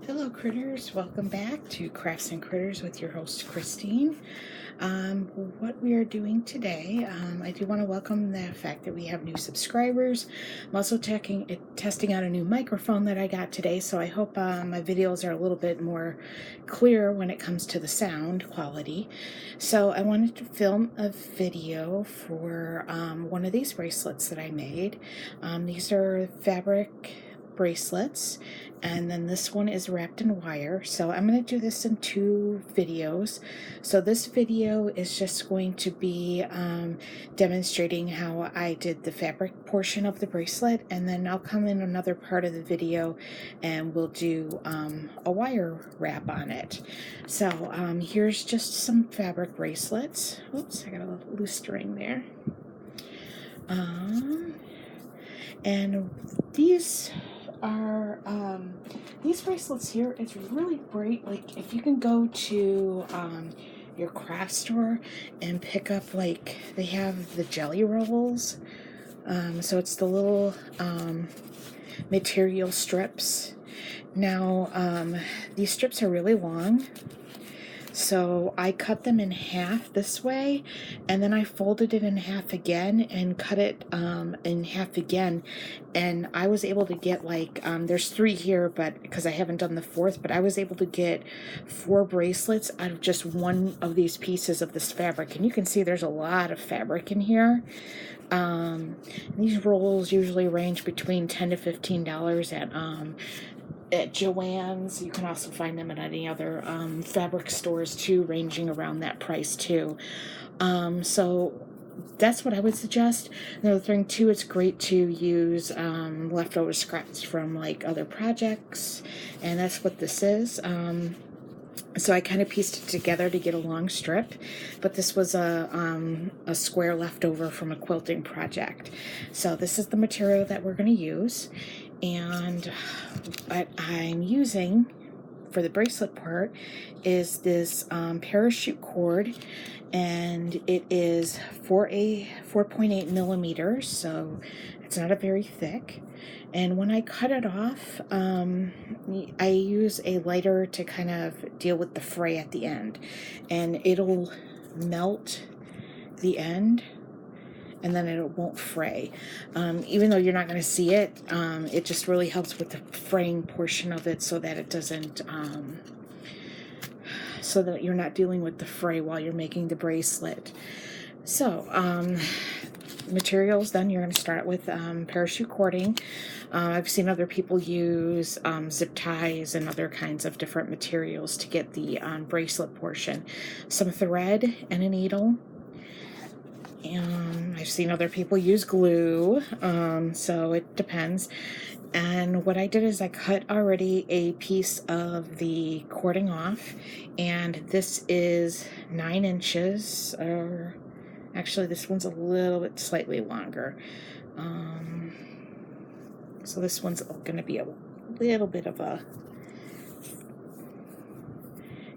Hello critters, welcome back to Crafts and Critters with your host Christine. What we are doing today, I do want to welcome the fact that we have new subscribers. I'm also testing out a new microphone that I got today, so I hope my videos are a little bit more clear when it comes to the sound quality. So I wanted to film a video for one of these bracelets that I made. These are fabric bracelets, and then this one is wrapped in wire. So I'm going to do this in two videos. So this video is just going to be demonstrating how I did the fabric portion of the bracelet, and then I'll come in another part of the video and we'll do a wire wrap on it. So here's just some fabric bracelets. Oops, I got a loose string there. And these are these bracelets here. It's really great. Like if you can go to your craft store and pick up, like they have the jelly rolls. So it's the little material strips. Now these strips are really long. So I cut them in half this way, and then I folded it in half again and cut it in half again. And I was able to get like, there's 3 here, but because I haven't done the 4th, but I was able to get 4 bracelets out of just one of these pieces of this fabric. And you can see there's a lot of fabric in here. These rolls usually range between $10 to $15 at Joann's. You can also find them at any other fabric stores too, ranging around that price too. So that's what I would suggest. Another thing too, it's great to use leftover scraps from like other projects, and that's what this is. So I kind of pieced it together to get a long strip, but this was a square leftover from a quilting project. So this is the material that we're going to use, and what I'm using for the bracelet part is this parachute cord, and it is 4.8 millimeters, so it's not a very thick. And when I cut it off, I use a lighter to kind of deal with the fray at the end, and it'll melt the end, and then it won't fray. Even though you're not going to see it, it just really helps with the fraying portion of it, so that it doesn't, so that you're not dealing with the fray while you're making the bracelet. So, materials, then you're going to start with parachute cording. I've seen other people use zip ties and other kinds of different materials to get the bracelet portion. Some thread and a needle. And I've seen other people use glue, so it depends. And what I did is I cut already a piece of the cording off, and this is 9 inches, or actually this one's a little bit slightly longer. So this one's going to be a little bit of a,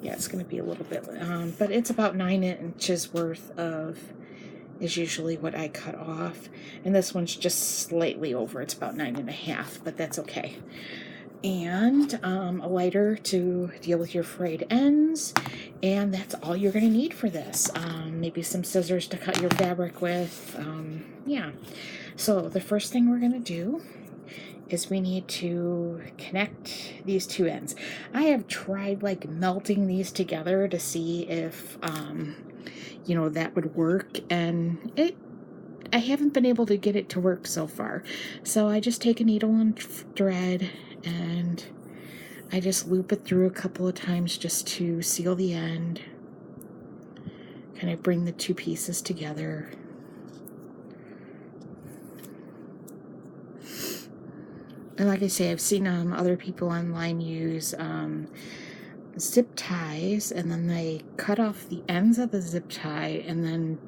yeah, it's going to be a little bit, but it's about 9 inches worth of, is usually what I cut off. And this one's just slightly over. It's about 9.5, but that's okay. And a lighter to deal with your frayed ends. And that's all you're going to need for this. Maybe some scissors to cut your fabric with. Yeah. So the first thing we're going to do is we need to connect these 2 ends. I have tried like melting these together to see if you know, that would work, and I haven't been able to get it to work so far. So I just take a needle and thread, and I just loop it through a couple of times just to seal the end, kind of bring the 2 pieces together. And like I say, I've seen other people online use zip ties, and then they cut off the ends of the zip tie and then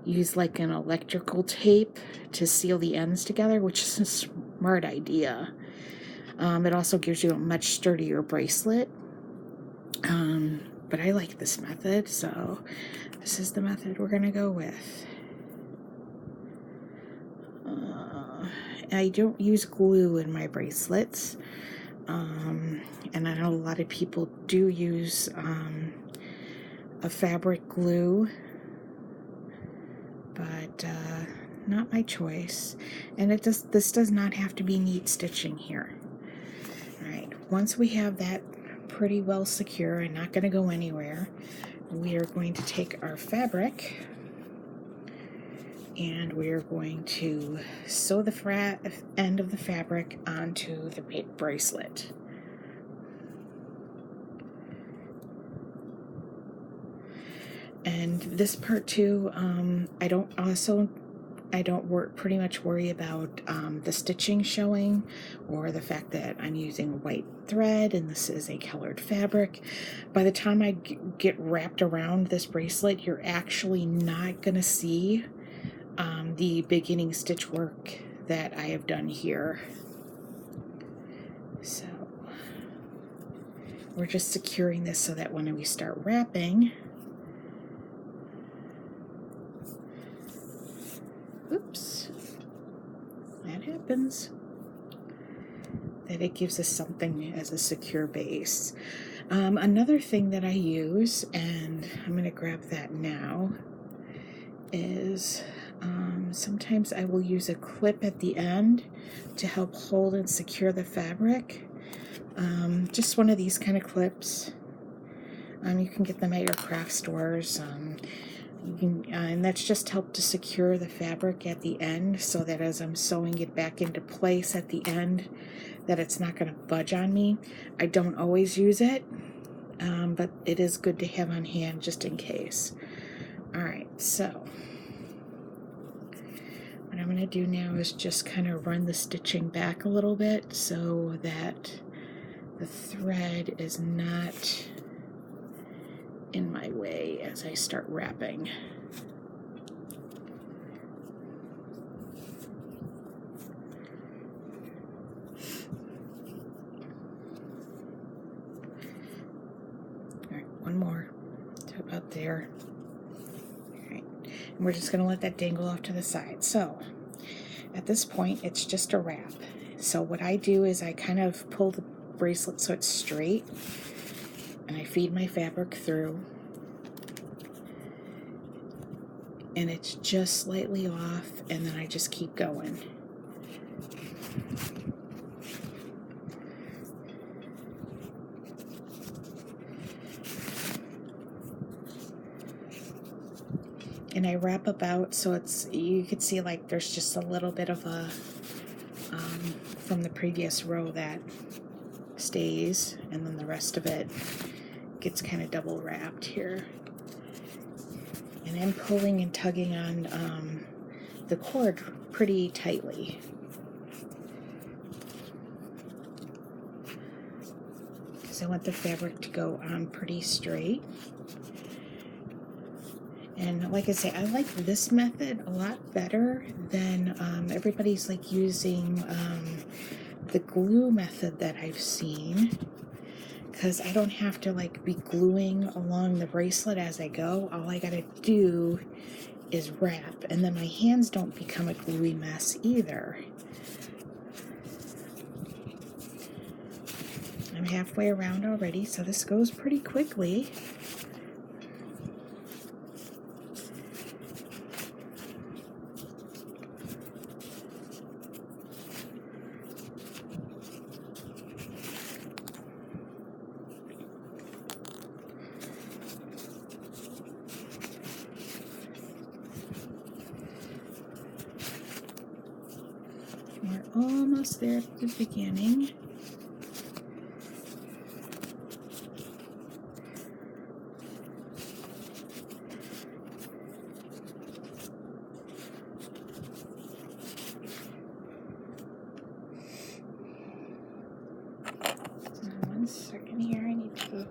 use like an electrical tape to seal the ends together, which is a smart idea. It also gives you a much sturdier bracelet. But I like this method, so this is the method we're gonna go with. I don't use glue in my bracelets. And I know a lot of people do use a fabric glue, but not my choice. And this does not have to be neat stitching here. All right, once we have that pretty well secure and not going to go anywhere, we are going to take our fabric and we are going to sew the end of the fabric onto the bracelet. And this part too, I don't pretty much worry about the stitching showing, or the fact that I'm using white thread and this is a colored fabric. By the time I get wrapped around this bracelet, you're actually not gonna see the beginning stitch work that I have done here. So we're just securing this so that when we start wrapping, oops, that happens, that it gives us something as a secure base. Another thing that I use, and I'm going to grab that now, is sometimes I will use a clip at the end to help hold and secure the fabric. Just one of these kind of clips. You can get them at your craft stores. And that's just helped to secure the fabric at the end, so that as I'm sewing it back into place at the end, that it's not going to budge on me. I don't always use it, but it is good to have on hand just in case. Alright, so what I'm going to do now is just kind of run the stitching back a little bit so that the thread is not in my way as I start wrapping. Alright, one more to about there. Alright, and we're just going to let that dangle off to the side. So at this point, it's just a wrap. So what I do is I kind of pull the bracelet so it's straight, and I feed my fabric through, and it's just slightly off, and then I just keep going. And I wrap about so it's, you can see like there's just a little bit of a from the previous row that stays, and then the rest of it gets kind of double wrapped here. And I'm pulling and tugging on the cord pretty tightly. Because I want the fabric to go on pretty straight. And like I say, I like this method a lot better than everybody's like using the glue method that I've seen, because I don't have to like be gluing along the bracelet as I go. All I gotta do is wrap, and then my hands don't become a gluey mess either. I'm halfway around already, so this goes pretty quickly. We're almost there at the beginning. One second here, I need to...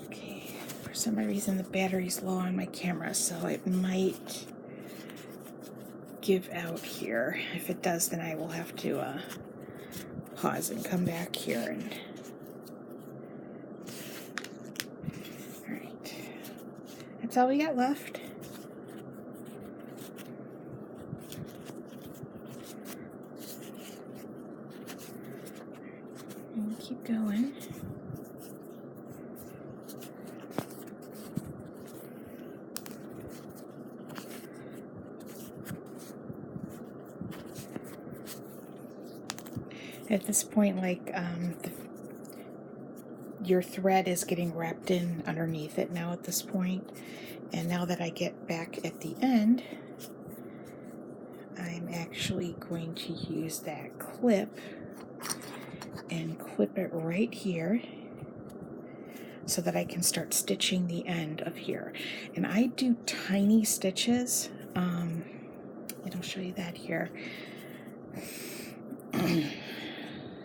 Okay, for some reason the battery's low on my camera, so it might give out here. If it does, then I will have to pause and come back here. And alright, that's all we got left. keep going. At this point, like, your thread is getting wrapped in underneath it now at this point. And now that I get back at the end, I'm actually going to use that clip and clip it right here so that I can start stitching the end of here. And I do tiny stitches, and I'll show you that here.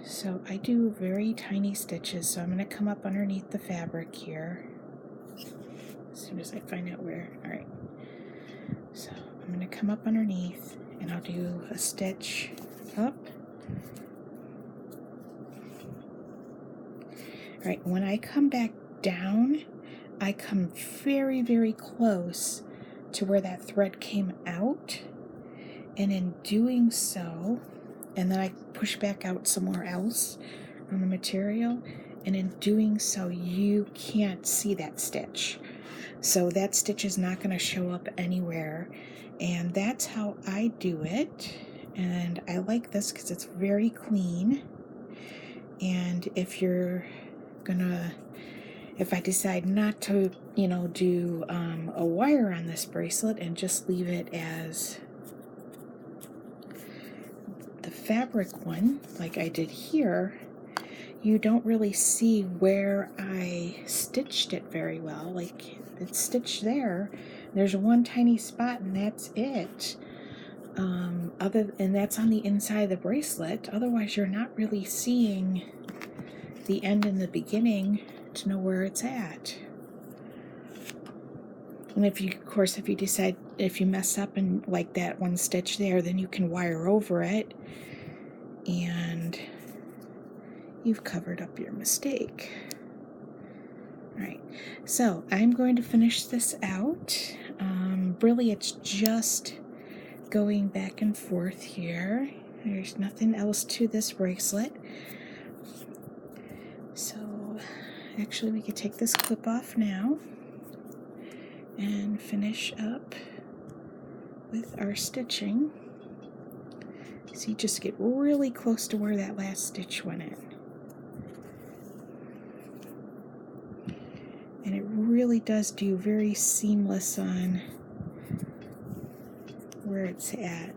So I do very tiny stitches, so I'm going to come up underneath the fabric here as soon as I find out where. Alright, so I'm going to come up underneath and I'll do a stitch up. Alright, when I come back down, I come very, very close to where that thread came out, and in doing so, and then I push back out somewhere else on the material, and in doing so you can't see that stitch. So that stitch is not going to show up anywhere, and that's how I do it. And I like this because it's very clean. And if you're gonna, if I decide not to, you know, do a wire on this bracelet and just leave it as the fabric one, like I did here, you don't really see where I stitched it very well. Like, it's stitched there. There's one tiny spot and that's it. And that's on the inside of the bracelet. Otherwise, you're not really seeing the end and the beginning to know where it's at. And if you, of course, if you decide, if you mess up and like that one stitch there, then you can wire over it and you've covered up your mistake. Alright, so I'm going to finish this out. Really, it's just going back and forth here. There's nothing else to this bracelet. So, actually, we could take this clip off now and finish up with our stitching. So you just get really close to where that last stitch went in. And it really does do very seamless on where it's at.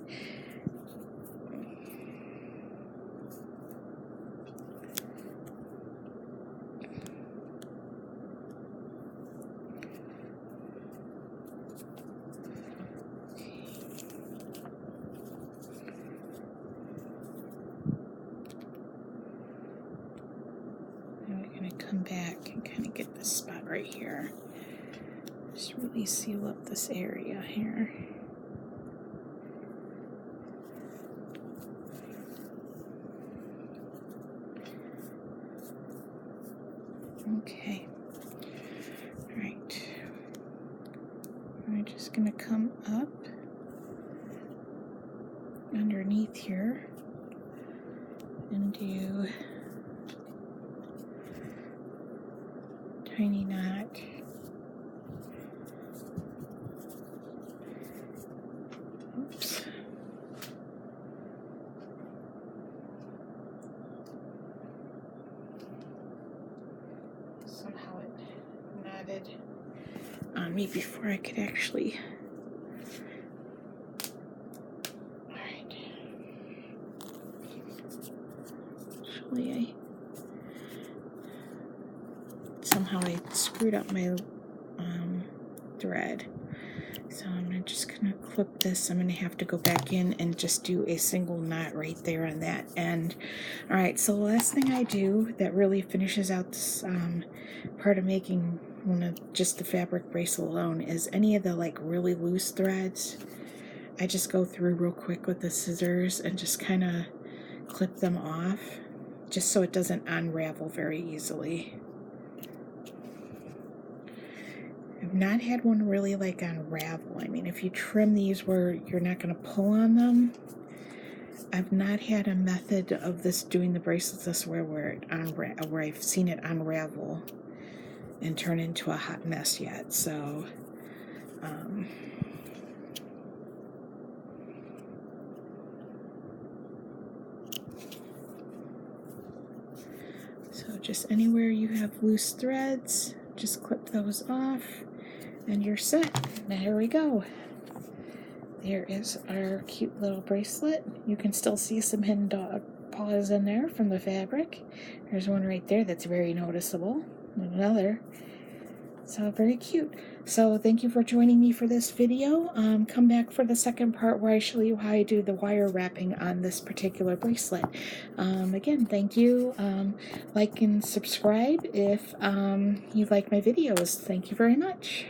Come back and kind of get this spot right here. Just really seal up this area here. Okay. Alright. I'm just going to come up underneath here and do tiny knot. Oops. Somehow it knotted on me before I could actually. Alright. Actually, somehow I screwed up my thread. So I'm just going to clip this. I'm going to have to go back in and just do a single knot right there on that end. Alright, so the last thing I do that really finishes out this part of making one of just the fabric bracelet alone is any of the like really loose threads. I just go through real quick with the scissors and just kind of clip them off just so it doesn't unravel very easily. I've not had one really like unravel. I mean, if you trim these where you're not going to pull on them, I've not had a method of doing the bracelets this way where I've seen it unravel and turn into a hot mess yet. So so just anywhere you have loose threads, just clip those off and you're set. Now here we go. There is our cute little bracelet. You can still see some hidden dog paws in there from the fabric. There's one right there that's very noticeable. Another. So very cute. So thank you for joining me for this video. Come back for the second part where I show you how I do the wire wrapping on this particular bracelet. Again, thank you. Like and subscribe if you like my videos. Thank you very much.